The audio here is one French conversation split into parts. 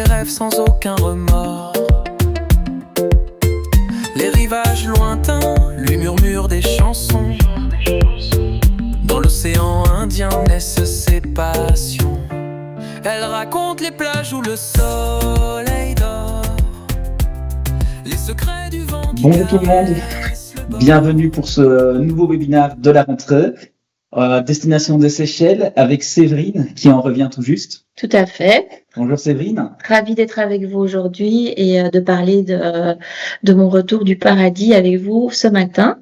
ses rêves sans aucun remords. Les rivages lointains lui murmurent des chansons. Dans l'océan Indien naissent ses passions. Elle raconte les plages où le soleil dort, les secrets du vent qui Bonjour tout le monde, caresse le bord. bienvenue pour ce nouveau webinaire de la rentrée, destination des Seychelles avec Séverine qui en revient tout juste. Tout à fait. Bonjour Séverine. Ravie d'être avec vous aujourd'hui et de parler de mon retour du paradis avec vous ce matin.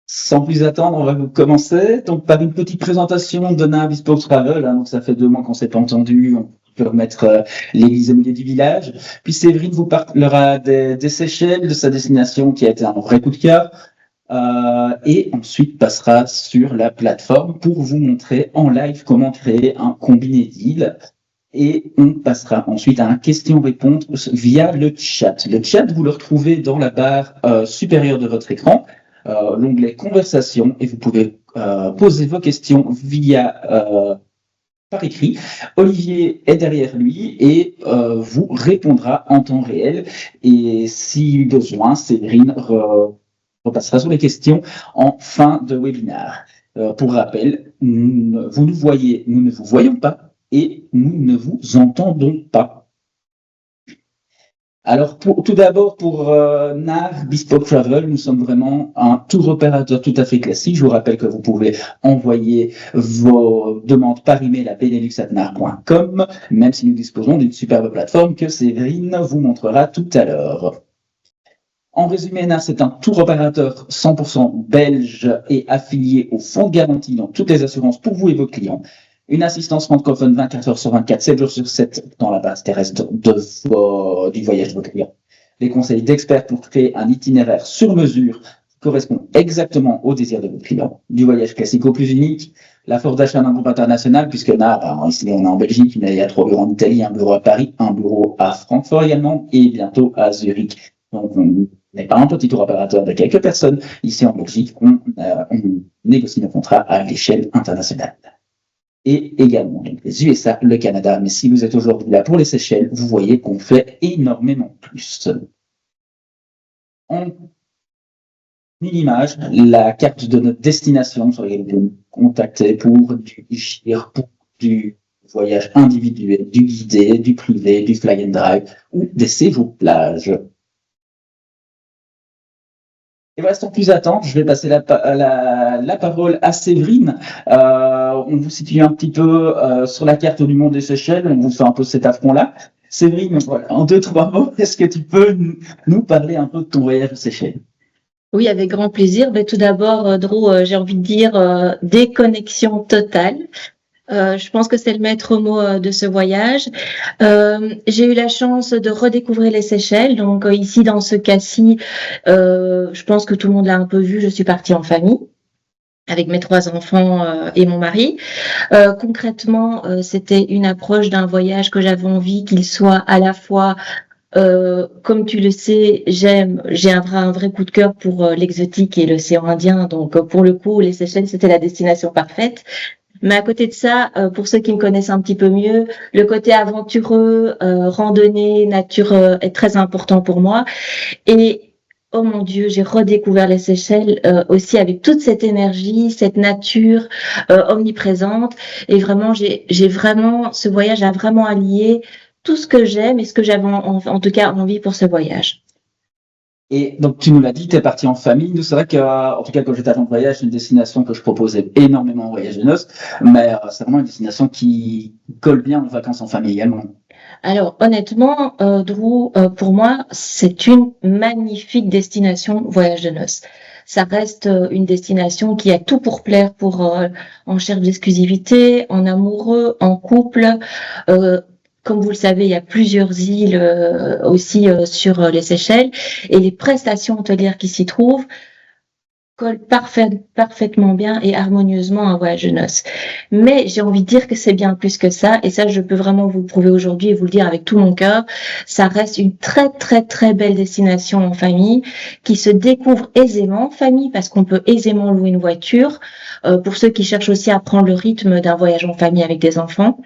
Sans plus attendre, on va vous commencer donc par une petite présentation de Na Bespoke Travel. Donc ça fait 2 mois qu'on s'est pas entendu. On peut remettre l'église au milieu du village. Puis Séverine vous parlera des Seychelles, de sa destination qui a été un vrai coup de cœur. Et ensuite passera sur la plateforme pour vous montrer en live comment créer un combiné deal. Et on passera ensuite à un question-réponse via le chat. Le chat, vous le retrouvez dans la barre supérieure de votre écran, l'onglet conversation, et vous pouvez poser vos questions via par écrit. Olivier est derrière lui et vous répondra en temps réel. Et si besoin, Séverine repassera sur les questions en fin de webinaire. Pour rappel, vous nous voyez, nous ne vous voyons pas et nous ne vous entendons pas. Alors, tout d'abord, pour NAR Bespoke Travel, nous sommes vraiment un tour opérateur tout à fait classique. Je vous rappelle que vous pouvez envoyer vos demandes par email à benelux@nar.com, même si nous disposons d'une superbe plateforme que Séverine vous montrera tout à l'heure. En résumé, NAR, c'est un tour opérateur 100% belge et affilié au fonds de garantie dans toutes les assurances pour vous et vos clients. Une assistance francophone 24 heures sur 24, 7 jours sur 7 dans la base terrestre du voyage de vos clients. Les conseils d'experts pour créer un itinéraire sur mesure qui correspond exactement aux désirs de vos clients. Du voyage classique au plus unique, l'affort d'achat d'un groupe international, puisque NAR, ici on est en Belgique, il y a 3 bureaux en Italie, un bureau à Paris, un bureau à Francfort également, et bientôt à Zurich. Donc on n'est pas un petit tour opérateur de quelques personnes. Ici en Belgique, on négocie nos contrats à l'échelle internationale. Et également donc les USA, le Canada. Mais si vous êtes aujourd'hui là pour les Seychelles, vous voyez qu'on fait énormément plus. En une image, la carte de notre destination sur laquelle vous nous contactez pour du GIR, pour du voyage individuel, du guidé, du privé, du fly and drive ou des séjours plage. Et voilà, sans plus attendre, je vais passer la parole à Séverine. On vous situe un petit peu sur la carte du monde des Seychelles, on vous fait un peu cet affront-là. Séverine, voilà, en 2-3 mots, est-ce que tu peux nous parler un peu de ton voyage aux Seychelles? Oui, avec grand plaisir. Mais tout d'abord, Drew, j'ai envie de dire déconnexion totale. Je pense que c'est le maître mot de ce voyage. J'ai eu la chance de redécouvrir les Seychelles. Donc ici, dans ce cas-ci, je pense que tout le monde l'a un peu vu. Je suis partie en famille avec mes 3 enfants et mon mari. Concrètement, c'était une approche d'un voyage que j'avais envie qu'il soit à la fois comme tu le sais, j'ai un vrai coup de cœur pour l'exotique et l'océan Indien. Donc pour le coup, les Seychelles, c'était la destination parfaite. Mais à côté de ça, pour ceux qui me connaissent un petit peu mieux, le côté aventureux, randonnée, nature est très important pour moi. Et oh mon Dieu, j'ai redécouvert les Seychelles aussi avec toute cette énergie, cette nature omniprésente. Et vraiment, j'ai vraiment, ce voyage a vraiment allié tout ce que j'aime et ce que j'avais en tout cas envie pour ce voyage. Et donc, tu nous l'as dit, tu es parti en famille. Nous, c'est vrai que, en tout cas, quand j'étais à ton voyage, c'est une destination que je proposais énormément en voyage de noces, mais c'est vraiment une destination qui colle bien aux vacances en famille également. Alors, honnêtement, Drew, pour moi, c'est une magnifique destination voyage de noces. Ça reste une destination qui a tout pour plaire pour en recherche d'exclusivité, en amoureux, en couple. Comme vous le savez, il y a plusieurs îles aussi sur les Seychelles et les prestations hôtelières qui s'y trouvent collent parfaitement bien et harmonieusement à un voyage de noces. Mais j'ai envie de dire que c'est bien plus que ça et ça, je peux vraiment vous le prouver aujourd'hui et vous le dire avec tout mon cœur. Ça reste une très, très, très belle destination en famille qui se découvre aisément en famille parce qu'on peut aisément louer une voiture pour ceux qui cherchent aussi à prendre le rythme d'un voyage en famille avec des enfants.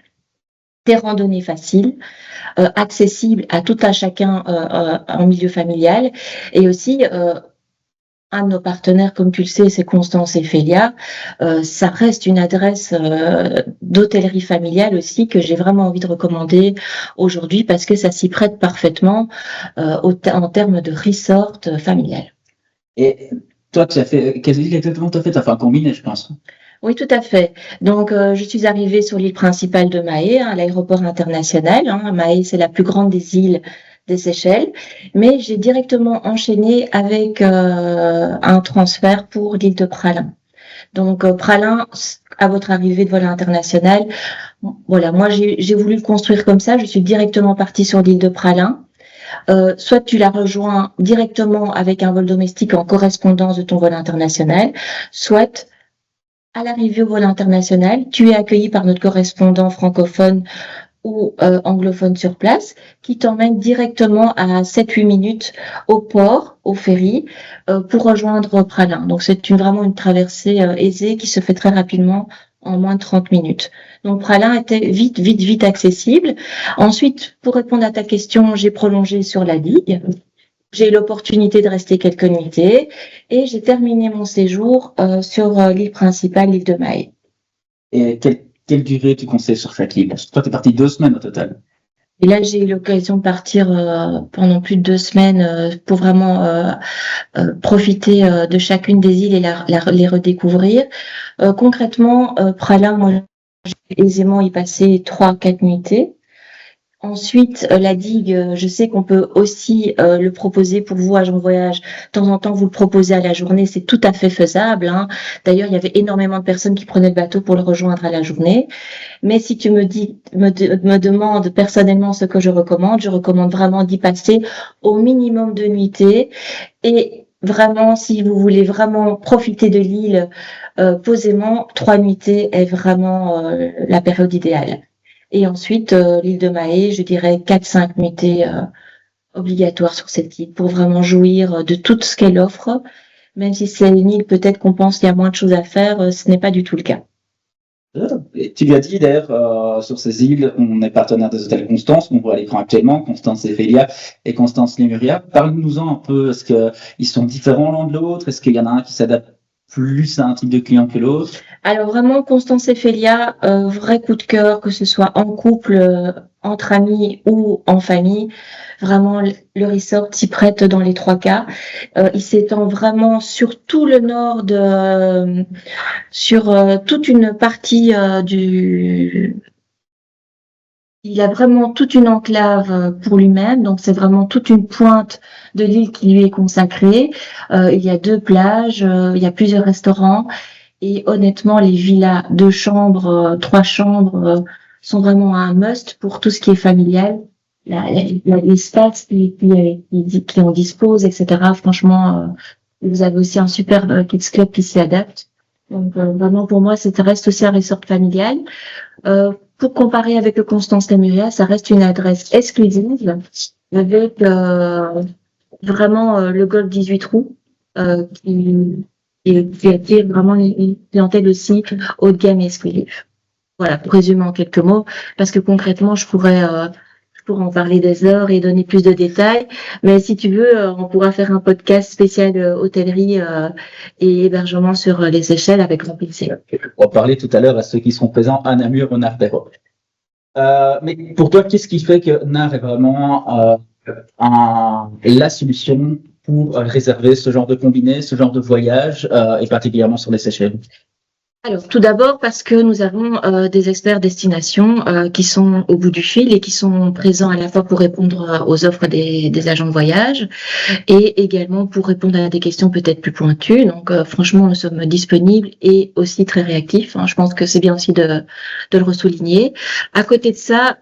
des randonnées faciles, accessibles à tout un chacun en milieu familial, et aussi un de nos partenaires, comme tu le sais, c'est Constance et Félia. Ça reste une adresse d'hôtellerie familiale aussi que j'ai vraiment envie de recommander aujourd'hui parce que ça s'y prête parfaitement en termes de resort familial. Et toi, tu as fait, quelle île exactement tu as fait? Tu as fait un combiné, je pense. Oui, tout à fait. Donc, je suis arrivée sur l'île principale de Mahé, à l'aéroport international. Mahé, c'est la plus grande des îles des Seychelles, mais j'ai directement enchaîné avec un transfert pour l'île de Praslin. Donc, Praslin, à votre arrivée de vol international, voilà, moi j'ai voulu le construire comme ça. Je suis directement partie sur l'île de Praslin. Soit tu la rejoins directement avec un vol domestique en correspondance de ton vol international, soit à l'arrivée au vol international, tu es accueilli par notre correspondant francophone ou anglophone sur place, qui t'emmène directement à 7-8 minutes au port, au ferry, pour rejoindre Praslin. Donc c'est vraiment une traversée aisée qui se fait très rapidement en moins de 30 minutes. Donc Praslin était vite accessible. Ensuite, pour répondre à ta question, j'ai prolongé sur la digue. J'ai eu l'opportunité de rester quelques nuitées et j'ai terminé mon séjour sur l'île principale, l'île de Mahé. Et quelle durée tu conseilles sur chaque île? Parce que toi, tu es parti 2 semaines au total. Et là, j'ai eu l'occasion de partir pendant plus de 2 semaines pour vraiment profiter de chacune des îles et les redécouvrir. Concrètement, Praslin, moi, j'ai aisément y passé 3-4 nuitées. Ensuite, la digue, je sais qu'on peut aussi le proposer pour vous, agent voyage. De temps en temps, vous le proposez à la journée, c'est tout à fait faisable. D'ailleurs, il y avait énormément de personnes qui prenaient le bateau pour le rejoindre à la journée. Mais si tu me demandes personnellement ce que je recommande vraiment d'y passer au minimum 2 nuitées. Et vraiment, si vous voulez vraiment profiter de l'île posément, 3 nuitées est vraiment la période idéale. Et ensuite, l'île de Mahé, je dirais 4-5 nuitées obligatoires sur cette île pour vraiment jouir de tout ce qu'elle offre. Même si c'est une île, peut-être qu'on pense qu'il y a moins de choses à faire, ce n'est pas du tout le cas. Et tu lui as dit d'ailleurs, sur ces îles, on est partenaire des hôtels Constance, qu'on voit à l'écran actuellement, Constance et Félia et Constance Lemuria. Parle-nous-en un peu, est-ce qu'ils sont différents l'un de l'autre? Est-ce qu'il y en a un qui s'adapte plus à un type de client que l'autre? Alors vraiment, Constance et Félia, vrai coup de cœur, que ce soit en couple, entre amis ou en famille. Vraiment, le resort s'y prête dans les 3 cas. Il s'étend vraiment sur tout le nord sur toute une partie Il a vraiment toute une enclave pour lui-même, donc c'est vraiment toute une pointe de l'île qui lui est consacrée. Il y a 2 plages, il y a plusieurs restaurants. Et honnêtement, les villas 2 chambres, 3 chambres sont vraiment un must pour tout ce qui est familial. L'espace qui en dispose, etc. Franchement, vous avez aussi un super kids club qui s'y adapte. Donc vraiment pour moi, ça reste aussi un resort familial. Pour comparer avec le Constance Lemuria, ça reste une adresse exclusive avec vraiment le Golf 18 trous qui attire vraiment une clientèle aussi haut de gamme et exclusive. Voilà, pour résumer en quelques mots, parce que concrètement, je pourrais en parler des heures et donner plus de détails, mais si tu veux, on pourra faire un podcast spécial hôtellerie et hébergement sur les Seychelles avec grand plaisir. On va parler tout à l'heure à ceux qui seront présents à Namur au Nard d'Europe. Mais pour toi, qu'est-ce qui fait que Nard est vraiment la solution pour réserver ce genre de combiné, ce genre de voyage, et particulièrement sur les Seychelles? Alors, tout d'abord parce que nous avons des experts destination qui sont au bout du fil et qui sont présents à la fois pour répondre aux offres des agents de voyage et également pour répondre à des questions peut-être plus pointues. Donc, franchement, nous sommes disponibles et aussi très réactifs. Je pense que c'est bien aussi de le ressouligner. À côté de ça,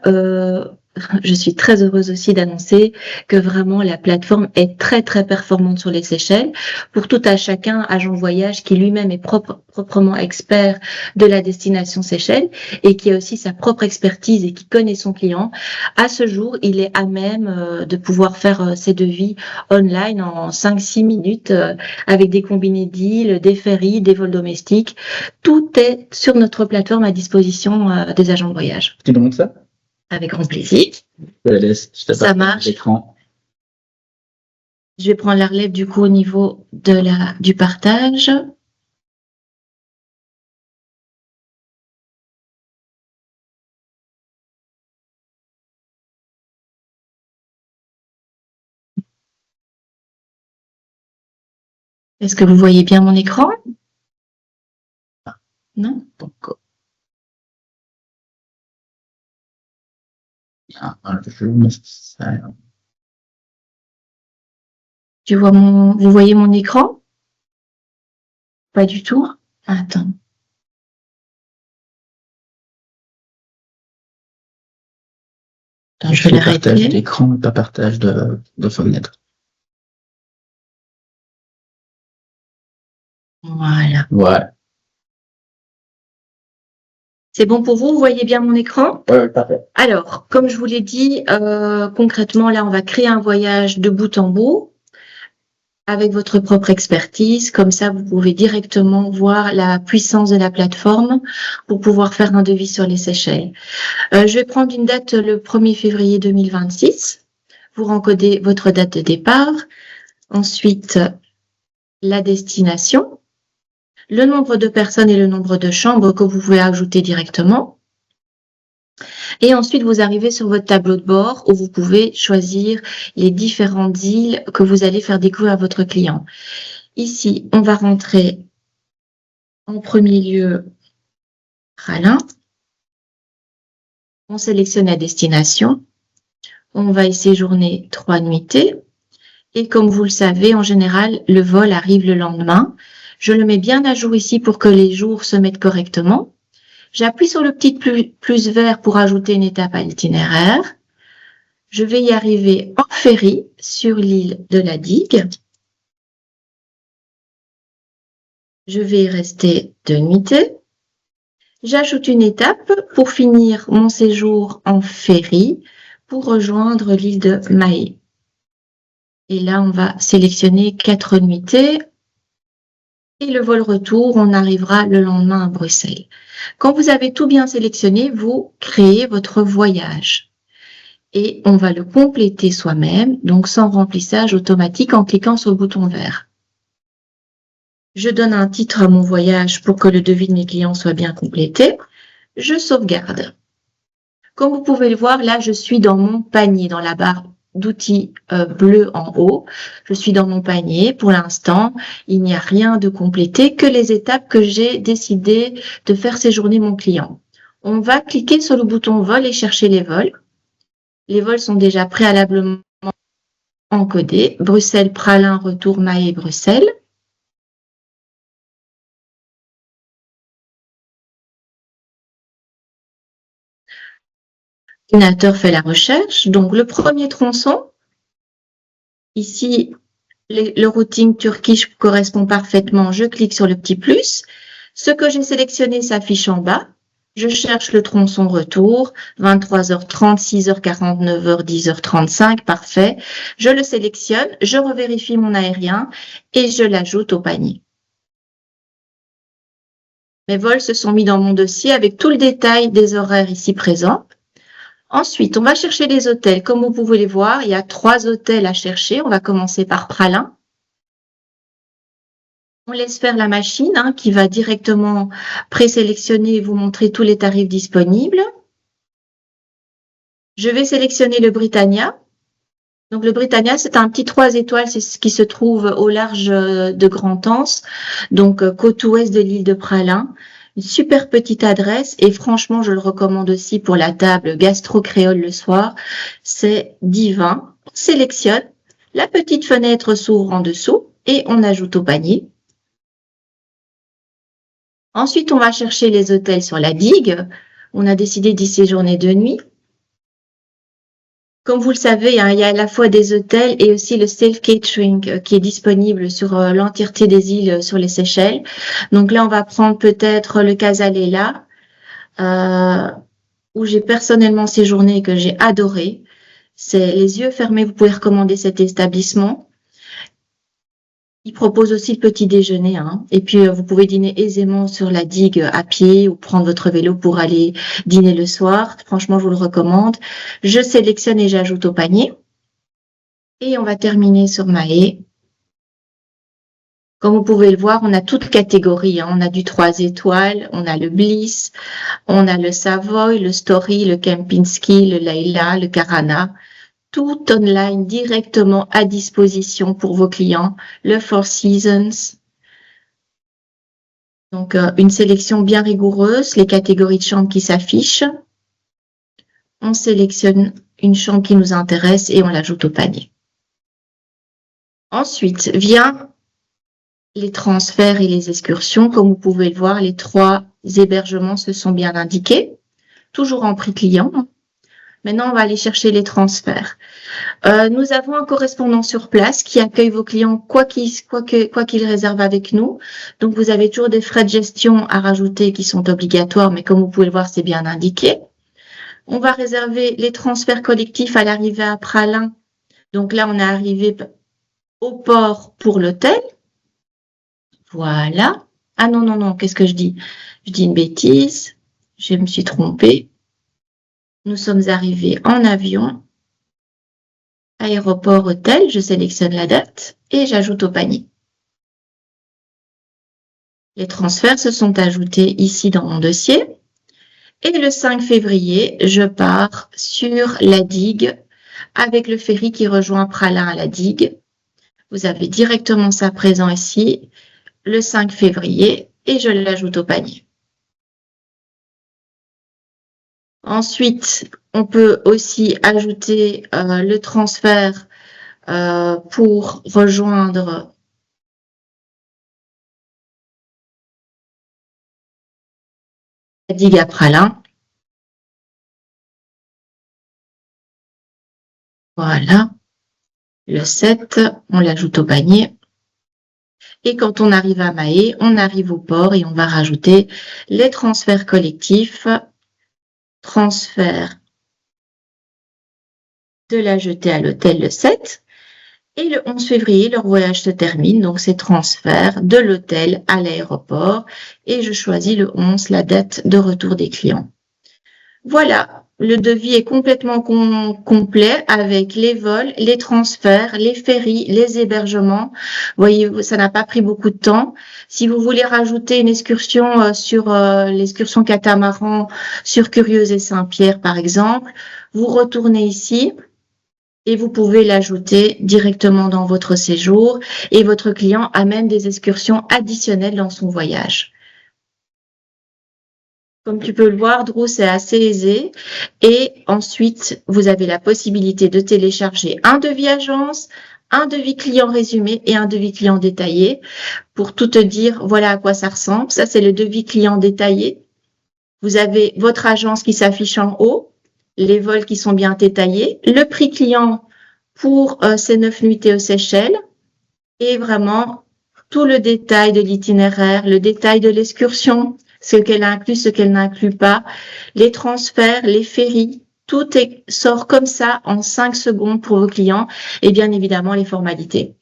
je suis très heureuse aussi d'annoncer que vraiment la plateforme est très très performante sur les Seychelles pour tout à chacun agent voyage qui lui-même est proprement expert de la destination Seychelles et qui a aussi sa propre expertise et qui connaît son client. À ce jour, il est à même de pouvoir faire ses devis online en 5-6 minutes avec des combinés d'îles, des ferries, des vols domestiques. Tout est sur notre plateforme à disposition des agents de voyage. Tu demandes ça? Avec grand plaisir. Je te laisse, je te Ça partage marche. l'écran. Je vais prendre la relève du coup au niveau du partage. Est-ce que vous voyez bien mon écran? Non? Donc, bien, Vous voyez mon écran? Pas du tout. Attends. je fais partage d'écran et pas partage de fenêtre. Voilà. Ouais. C'est bon pour vous? Vous voyez bien mon écran? Ouais, parfait. Alors, comme je vous l'ai dit, concrètement, là, on va créer un voyage de bout en bout avec votre propre expertise. Comme ça, vous pouvez directement voir la puissance de la plateforme pour pouvoir faire un devis sur les Seychelles. Je vais prendre une date le 1er février 2026. Vous rencodez votre date de départ. Ensuite, la destination, le nombre de personnes et le nombre de chambres que vous pouvez ajouter directement. Et ensuite, vous arrivez sur votre tableau de bord où vous pouvez choisir les différentes îles que vous allez faire découvrir à votre client. Ici, on va rentrer en premier lieu Pralin. On sélectionne la destination. On va y séjourner 3 nuitées. Et comme vous le savez, en général, le vol arrive le lendemain. Je le mets bien à jour ici pour que les jours se mettent correctement. J'appuie sur le petit plus vert pour ajouter une étape à l'itinéraire. Je vais y arriver en ferry sur l'île de la Digue. Je vais y rester 2 nuitées. J'ajoute une étape pour finir mon séjour en ferry pour rejoindre l'île de Mahé. Et là, on va sélectionner 4 nuitées. Et le vol retour, on arrivera le lendemain à Bruxelles. Quand vous avez tout bien sélectionné, vous créez votre voyage. Et on va le compléter soi-même, donc sans remplissage automatique en cliquant sur le bouton vert. Je donne un titre à mon voyage pour que le devis de mes clients soit bien complété. Je sauvegarde. Comme vous pouvez le voir, là, je suis dans mon panier, dans la barre d'outils bleu en haut. Je suis dans mon panier. Pour l'instant, il n'y a rien de complété que les étapes que j'ai décidé de faire séjourner mon client. On va cliquer sur le bouton vol et chercher les vols. Les vols sont déjà préalablement encodés. Bruxelles, Pralin, retour Mahé, Bruxelles. L'ordinateur fait la recherche. Donc, le premier tronçon, ici, le routing turkish correspond parfaitement. Je clique sur le petit plus. Ce que j'ai sélectionné s'affiche en bas. Je cherche le tronçon retour, 23h30, 6h40, 9h, 10h35, parfait. Je le sélectionne, je revérifie mon aérien et je l'ajoute au panier. Mes vols se sont mis dans mon dossier avec tout le détail des horaires ici présents. Ensuite, on va chercher les hôtels. Comme vous pouvez les voir, il y a 3 hôtels à chercher. On va commencer par Pralin. On laisse faire la machine qui va directement présélectionner et vous montrer tous les tarifs disponibles. Je vais sélectionner le Britannia. Donc le Britannia, c'est un petit 3 étoiles, c'est ce qui se trouve au large de Grand-Anse, donc côte ouest de l'île de Pralin. Une super petite adresse et franchement, je le recommande aussi pour la table gastro-créole le soir. C'est divin. On sélectionne. La petite fenêtre s'ouvre en dessous et on ajoute au panier. Ensuite, on va chercher les hôtels sur la digue. On a décidé d'y séjourner 2 nuits. Comme vous le savez, il y a à la fois des hôtels et aussi le self-catering qui est disponible sur l'entièreté des îles sur les Seychelles. Donc là, on va prendre peut-être le Casa Lela, où j'ai personnellement séjourné et que j'ai adoré. C'est les yeux fermés, vous pouvez recommander cet établissement. Ils proposent aussi le petit déjeuner, hein. Et puis, vous pouvez dîner aisément sur la digue à pied ou prendre votre vélo pour aller dîner le soir. Franchement, je vous le recommande. Je sélectionne et j'ajoute au panier. Et on va terminer sur Mahé. Comme vous pouvez le voir, on a toutes catégories, hein. On a du 3 étoiles, on a le Bliss, on a le Savoy, le Story, le Kempinski, le Leila, le Karana. Tout online directement à disposition pour vos clients. Le Four Seasons. Donc, une sélection bien rigoureuse, les catégories de chambres qui s'affichent. On sélectionne une chambre qui nous intéresse et on l'ajoute au panier. Ensuite, vient les transferts et les excursions. Comme vous pouvez le voir, les 3 hébergements se sont bien indiqués, toujours en prix client. Maintenant, on va aller chercher les transferts. Nous avons un correspondant sur place qui accueille vos clients quoi qu'ils réservent avec nous. Donc, vous avez toujours des frais de gestion à rajouter qui sont obligatoires, mais comme vous pouvez le voir, c'est bien indiqué. On va réserver les transferts collectifs à l'arrivée à Pralin. Donc là, on est arrivé au port pour l'hôtel. Voilà. Ah non, qu'est-ce que je dis? Je dis une bêtise. Je me suis trompée. Nous sommes arrivés en avion. Aéroport, hôtel, je sélectionne la date et j'ajoute au panier. Les transferts se sont ajoutés ici dans mon dossier. Et le 5 février, je pars sur la digue avec le ferry qui rejoint Pralin à la digue. Vous avez directement ça présent ici, le 5 février, et je l'ajoute au panier. Ensuite, on peut aussi ajouter le transfert pour rejoindre la digue à Pralin. Voilà. Le 7, on l'ajoute au panier. Et quand on arrive à Mahé, on arrive au port et on va rajouter les transferts collectifs. Transfert de la jetée à l'hôtel le 7. Et le 11 février, leur voyage se termine. Donc, c'est transfert de l'hôtel à l'aéroport. Et je choisis le 11, la date de retour des clients. Voilà. Le devis est complètement complet avec les vols, les transferts, les ferries, les hébergements. Vous voyez, ça n'a pas pris beaucoup de temps. Si vous voulez rajouter une excursion sur l'excursion catamaran sur Curieuse et Saint-Pierre, par exemple, vous retournez ici et vous pouvez l'ajouter directement dans votre séjour et votre client a même des excursions additionnelles dans son voyage. Comme tu peux le voir, Drew, c'est assez aisé. Et ensuite, vous avez la possibilité de télécharger un devis agence, un devis client résumé et un devis client détaillé. Pour tout te dire, voilà à quoi ça ressemble. Ça, c'est le devis client détaillé. Vous avez votre agence qui s'affiche en haut, les vols qui sont bien détaillés, le prix client pour ces 9 nuitées aux Seychelles et vraiment tout le détail de l'itinéraire, le détail de l'excursion, ce qu'elle inclut, ce qu'elle n'inclut pas, les transferts, les ferries, tout sort comme ça en 5 secondes pour vos clients et bien évidemment les formalités.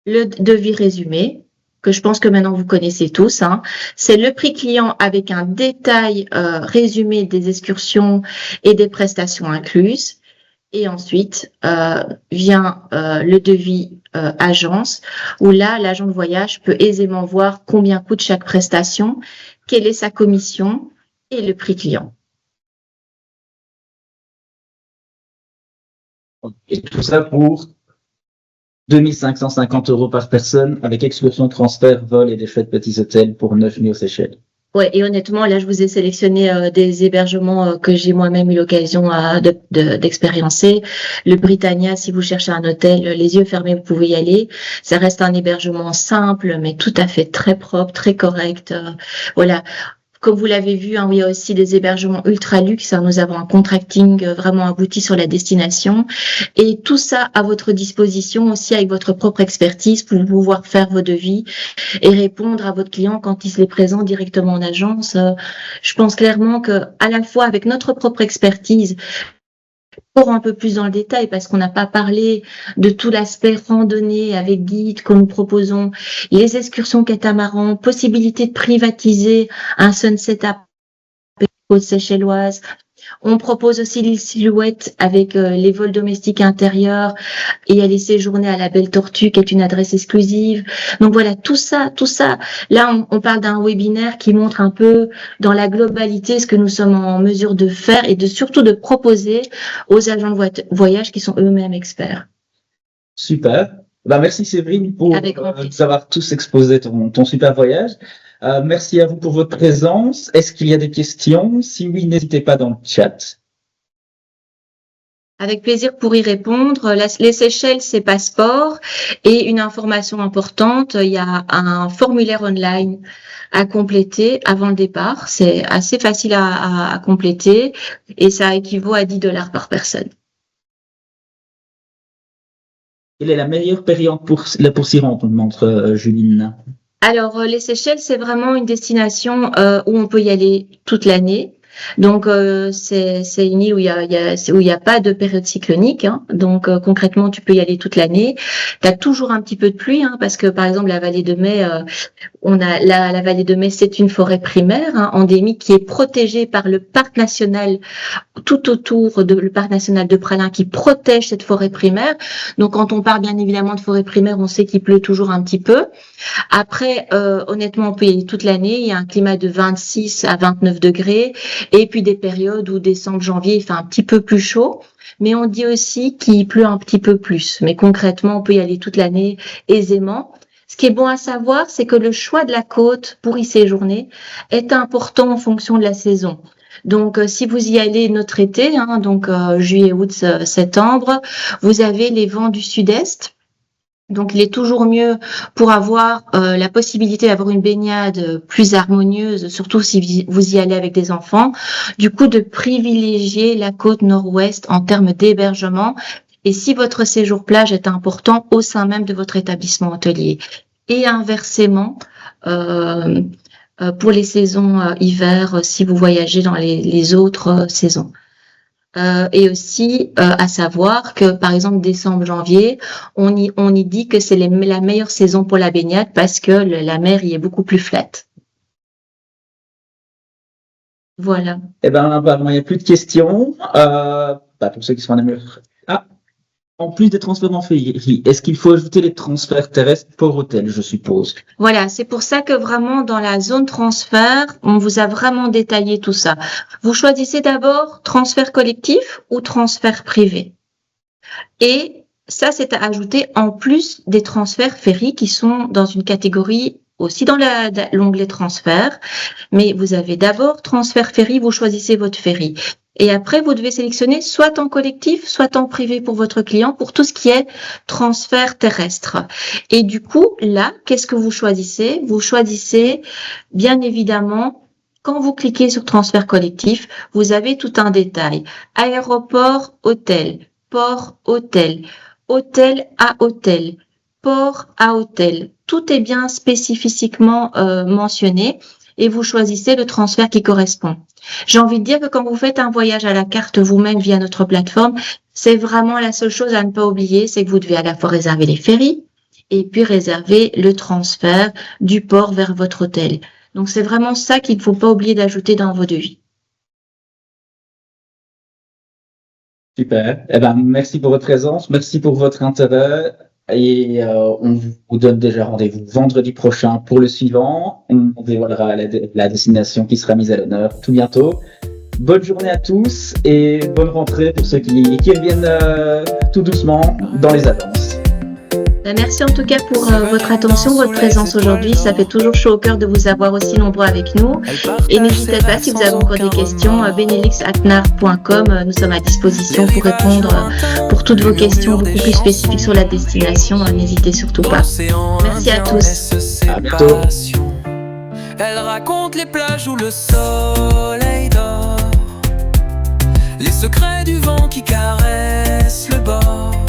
Le devis résumé, que je pense que maintenant vous connaissez tous, hein, c'est le prix client avec un détail résumé des excursions et des prestations incluses. Et ensuite vient le devis agence, où là, l'agent de voyage peut aisément voir combien coûte chaque prestation, quelle est sa commission et le prix client. Et tout ça pour 2550 € par personne, avec excursion, transfert, vol et des frais de petits hôtels pour 9 nuits aux Seychelles. Ouais, et honnêtement, là, je vous ai sélectionné des hébergements que j'ai moi-même eu l'occasion d'expériencer. Le Britannia, si vous cherchez un hôtel, les yeux fermés, vous pouvez y aller. Ça reste un hébergement simple, mais tout à fait très propre, très correct. Voilà. Comme vous l'avez vu, hein, il y a aussi des hébergements ultra luxe. Hein, nous avons un contracting vraiment abouti sur la destination. Et tout ça à votre disposition aussi avec votre propre expertise pour pouvoir faire vos devis et répondre à votre client quand il se les présente directement en agence. Je pense clairement que à la fois avec notre propre expertise, Pour un peu plus dans le détail, parce qu'on n'a pas parlé de tout l'aspect randonnée avec guide que nous proposons, les excursions catamaran, possibilité de privatiser un sunset à côte séchelloise. On propose aussi l'île Silhouette avec les vols domestiques intérieurs et les séjourner à la Belle Tortue qui est une adresse exclusive. Donc voilà, tout ça. Là, on parle d'un webinaire qui montre un peu dans la globalité ce que nous sommes en mesure de faire et surtout de proposer aux agents de voyage qui sont eux-mêmes experts. Super. Merci Séverine pour nous avoir tous exposé ton super voyage. Merci à vous pour votre présence. Est-ce qu'il y a des questions? Si oui, n'hésitez pas dans le chat. Avec plaisir pour y répondre. Les Seychelles, c'est passeport. Et une information importante, il y a un formulaire online à compléter avant le départ. C'est assez facile à compléter et ça équivaut à 10 $ par personne. Quelle est la meilleure période pour s'y rendre, montre Juline? Alors, les Seychelles, c'est vraiment une destination où on peut y aller toute l'année. Donc, c'est une île où il y a pas de période cyclonique. Hein. Donc, concrètement, tu peux y aller toute l'année. Tu as toujours un petit peu de pluie, hein, parce que, par exemple, la vallée de Mai, on a la vallée de Mai, c'est une forêt primaire, hein, endémique, qui est protégée par le parc national, tout autour le parc national de Praslin, qui protège cette forêt primaire. Donc, quand on parle bien évidemment de forêt primaire, on sait qu'il pleut toujours un petit peu. Après, honnêtement, on peut y aller toute l'année. Il y a un climat de 26 à 29 degrés. Et puis des périodes où décembre, janvier, il fait un petit peu plus chaud. Mais on dit aussi qu'il pleut un petit peu plus. Mais concrètement, on peut y aller toute l'année aisément. Ce qui est bon à savoir, c'est que le choix de la côte pour y séjourner est important en fonction de la saison. Donc, si vous y allez notre été, hein, donc juillet, août, septembre, vous avez les vents du sud-est. Donc, il est toujours mieux pour avoir la possibilité d'avoir une baignade plus harmonieuse, surtout si vous y allez avec des enfants, du coup de privilégier la côte nord-ouest en termes d'hébergement. Et si votre séjour plage est important au sein même de votre établissement hôtelier. Et inversement, pour les saisons hiver, si vous voyagez dans les autres saisons. Et aussi à savoir que par exemple décembre, janvier, on y dit que c'est la meilleure saison pour la baignade parce que la mer y est beaucoup plus flat. Voilà. Eh ben, il n'y a plus de questions. Pour ceux qui sont en Amérique. En plus des transferts en ferry, est-ce qu'il faut ajouter les transferts terrestres pour hôtel, je suppose? Voilà, c'est pour ça que vraiment dans la zone transfert, on vous a vraiment détaillé tout ça. Vous choisissez d'abord transfert collectif ou transfert privé. Et ça, c'est à ajouter en plus des transferts ferry qui sont dans une catégorie aussi dans l'onglet transfert. Mais vous avez d'abord transfert ferry, vous choisissez votre ferry. Et après, vous devez sélectionner soit en collectif, soit en privé pour votre client, pour tout ce qui est transfert terrestre. Et du coup, là, qu'est-ce que vous choisissez? Vous choisissez, bien évidemment, quand vous cliquez sur transfert collectif, vous avez tout un détail. Aéroport, hôtel, port, hôtel, hôtel à hôtel, port à hôtel. Tout est bien spécifiquement mentionné. Et vous choisissez le transfert qui correspond. J'ai envie de dire que quand vous faites un voyage à la carte vous-même via notre plateforme, c'est vraiment la seule chose à ne pas oublier, c'est que vous devez à la fois réserver les ferries et puis réserver le transfert du port vers votre hôtel. Donc c'est vraiment ça qu'il ne faut pas oublier d'ajouter dans vos devis. Super. Eh ben, merci pour votre présence, merci pour votre intérêt. Et on vous donne déjà rendez-vous vendredi prochain pour le suivant. On dévoilera la destination qui sera mise à l'honneur tout bientôt. Bonne journée à tous et bonne rentrée pour ceux qui reviennent tout doucement dans les avances. Merci en tout cas pour votre attention, votre présence aujourd'hui. Ça fait toujours chaud au cœur de vous avoir aussi nombreux avec nous. Et n'hésitez pas, si vous avez encore des questions, benelux@nar.com. Nous sommes à disposition pour répondre pour toutes vos questions beaucoup plus spécifiques sur la destination. N'hésitez surtout pas. Merci à tous. À bientôt. Elle raconte les plages où le soleil dort, les secrets du vent qui caresse le bord.